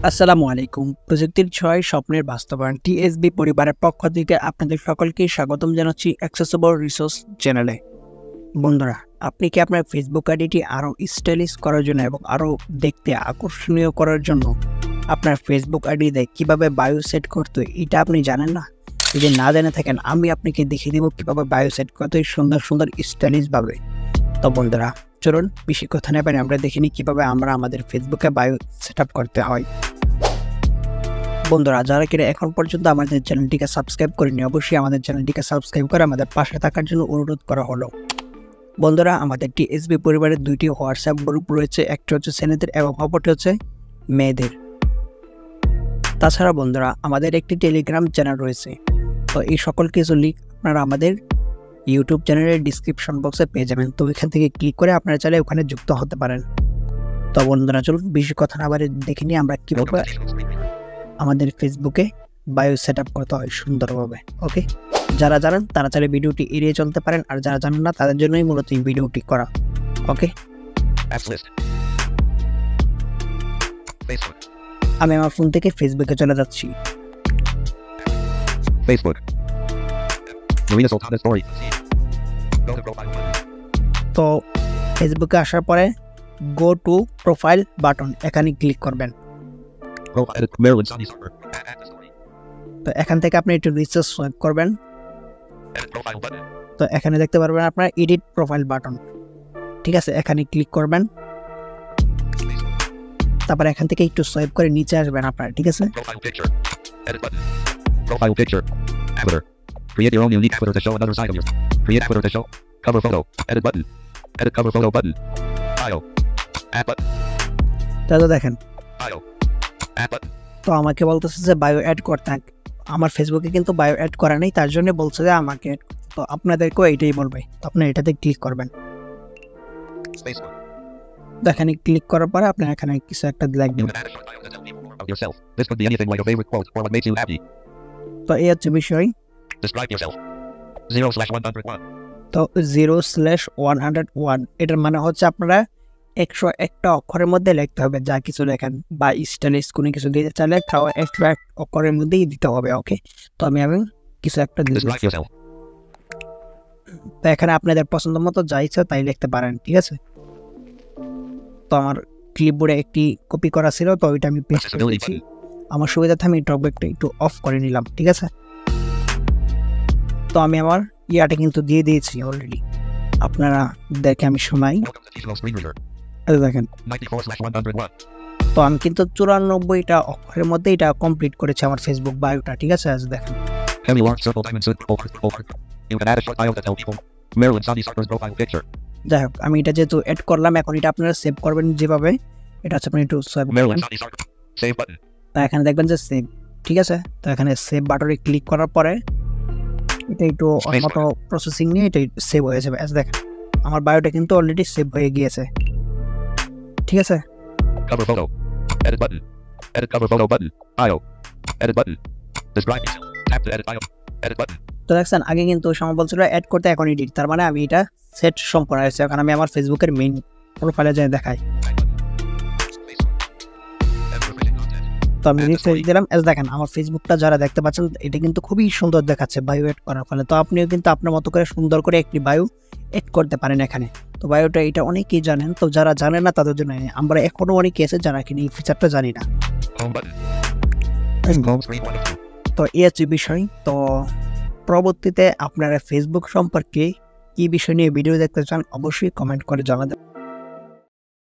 আসসালামু আলাইকুম। প্রযুক্তির ছোঁয়ায় স্বপ্নের বাস্তবায়ন টিএসবি পরিবারের পক্ষ থেকে আপনাদের সকলকে স্বাগতম জানাচ্ছি অ্যাক্সেসিবল রিসোর্স চ্যানেলে। বন্ধুরা, আপনি কি আপনার ফেসবুক আইডিটি আরও স্টাইলিশ করার জন্য এবং আরও দেখতে আকর্ষণীয় করার জন্য আপনার ফেসবুক আইডিতে কীভাবে বায়ো সেট করতে হয় এটা আপনি জানেন না? যদি না জেনে থাকেন আমি আপনাকে দেখিয়ে দেবো কীভাবে বায়ো সেট করতে হয় সুন্দর সুন্দর স্টাইলিশভাবে। তো বন্ধুরা চলুন বেশি কথা না বলে আমরা দেখে নিই কীভাবে আমরা আমাদের ফেসবুকে বায়ো সেট করতে হয়। বন্ধুরা, যারা কিনা এখন পর্যন্ত আমাদের চ্যানেলটিকে সাবস্ক্রাইব করেনি অবশ্যই আমাদের চ্যানেলটিকে সাবস্ক্রাইব করে আমাদের পাশে থাকার জন্য অনুরোধ করা হলো। বন্ধুরা, আমাদের টিএসবি পরিবারের দুইটি হোয়াটসঅ্যাপ গ্রুপ রয়েছে, একটি হচ্ছে ছেলেদের এবং অপরটি হচ্ছে মেয়েদের। তাছাড়া বন্ধুরা আমাদের একটি টেলিগ্রাম চ্যানেল রয়েছে। তো এই সকল কিছু লিঙ্ক আপনারা আমাদের ইউটিউব চ্যানেলের ডিসক্রিপশন বক্সে পেয়ে যাবেন। তো এখান থেকে ক্লিক করে আপনারা চাইলে ওখানে যুক্ত হতে পারেন। তো বন্ধুরা চলুন বেশি কথা না বলে দেখে নিই আমরা কীভাবে আমাদের ফেসবুকে বায়ো সেট করতে হয় সুন্দরভাবে। ওকে, যারা জানেন তারা চাইলে ভিডিওটি এড়িয়ে চলতে পারেন, আর যারা জানেন না তাদের জন্যই মূলত এই ভিডিওটি করা। ওকে, আমি আমার ফোন থেকে ফেসবুকে চলে যাচ্ছি। তো ফেসবুকে আসার পরে গো টু প্রোফাইল বাটন এখানে ক্লিক করবেন। তো এখান থেকে আপনি একটু রিসার্চ সোয়াইপ করবেন। তো এখানে দেখতে পারবেন আপনার এডিট প্রোফাইল বাটন, ঠিক আছে, এখানে ক্লিক করবেন। তারপর এখান থেকে একটু সোয়াইপ করে নিচে আসবেন আপনার, ঠিক আছে। Create your own unique avatar to show another side of yours. Create avatar to show. Cover photo. Edit button. Edit cover photo button. Bio. Add button. তো দেখেন Bio. Add button. তো আমাকে বলতেছে যে বায়ো অ্যাড করতে। আমার ফেসবুকে কিন্তু বায়ো অ্যাড করা নেই, তার জন্য বলছে যে আমাকে। তো আপনাদেরকেও এইটাই বলবে, তো আপনি এটাতে ক্লিক করবেন। Spacebar. তো এখানে ক্লিক করার পরে আপনি এখানে কিছু একটা লিখবেন। You can add a short bio to tell people more about yourself. This could be anything like your favorite quote or what makes you happy. তো এই হচ্ছে বিষয়। Describe yourself. 0/101. তো 0/101 এটার মানে হচ্ছে আপনারা 101টা অক্ষরের মধ্যে লিখতে হবে যা কিছু লেখেন, বা স্টাইলিশ কোনো কিছু দিতে চাইলে তাও 101 অক্ষরের মধ্যেই দিতে হবে। ওকে, তো আমি কিছু একটা দিচ্ছি। Describe yourself. তো এখানে আপনাদের পছন্দ মতো যা ইচ্ছা তাই লিখতে পারেন, ঠিক আছে। তো আমার ক্লিপবোর্ডে একটি কপি করা ছিল, তো ওইটা আমি পেস্ট করে দিচ্ছি। আমার সুবিধাতে আমি টকব্যাকটা একটু অফ করে নিলাম, ঠিক আছে। তো আমি আমার ইয়াটা কিন্তু দিয়ে দিয়েছি অলরেডি, আপনারা দেখে আমি শোনাই। Welcome to Digital Screen Reader. দেখেন 94/101. তো আমি কিন্তু 94টা অক্ষরের মধ্যে এটা কমপ্লিট করেছি আমার ফেসবুক বায়োটা, ঠিক আছে। আজ দেখেন Heavy large circle diamond circle heart. You can add a short bio to tell people. Marilyn Sadi Sarker's profile picture. যাই হোক, আমি এটা যেহেতু অ্যাড করলাম এখন এটা আপনারা সেভ করবেন যেভাবে। এটা হচ্ছে আপনি একটু save Marilyn Sadi Sarker. Save button. তো এখানে দেখবেন যে সেভ, ঠিক আছে। তো এখানে সেভ বাটনে ক্লিক করার পরে এটা একটু অটো প্রসেসিং নিয়ে এটা সেভ হয়ে যাবে। দেখেন আমার বায়োটা কিন্তু অলরেডি সেভ হয়ে গিয়েছে, ঠিক আছে। Cover photo. Edit button. Edit cover photo button. Bio. Edit button. Describe yourself. Tap to edit bio. Edit button. তো দেখছেন আগে কিন্তু সময় বলছিল অ্যাড করতে, এখন এডিট, তার মানে আমি এটা সেট সম্পূর্ণ হয়েছে। এখন আমি আমার ফেসবুকের মেইন প্রোফাইলে যাই দেখাই। তো আমি রিফ্রেশ দিলাম। দেখেন আমার ফেসবুকটা যারা দেখতে পাচ্ছেন এটা কিন্তু খুবই সুন্দর দেখাচ্ছে বায়ো এড করার ফলে। তো আপনিও কিন্তু আপনার মতো করে সুন্দর করে একটি বায়ো এড করতে পারেন এখানে। তো বায়োটা এটা অনেকেই জানেন, তো যারা জানেন না তাদের জন্য আমরা এখনো অনেকে আছে যারা কিনা এই ফিচারটা জানি না। Home button. Home screen 1 of 2. তো এই হচ্ছে বিষয়। তো পরবর্তীতে আপনারা ফেসবুক সম্পর্কে কি বিষয় নিয়ে ভিডিও দেখতে চান অবশ্যই কমেন্ট করে জানাবেন।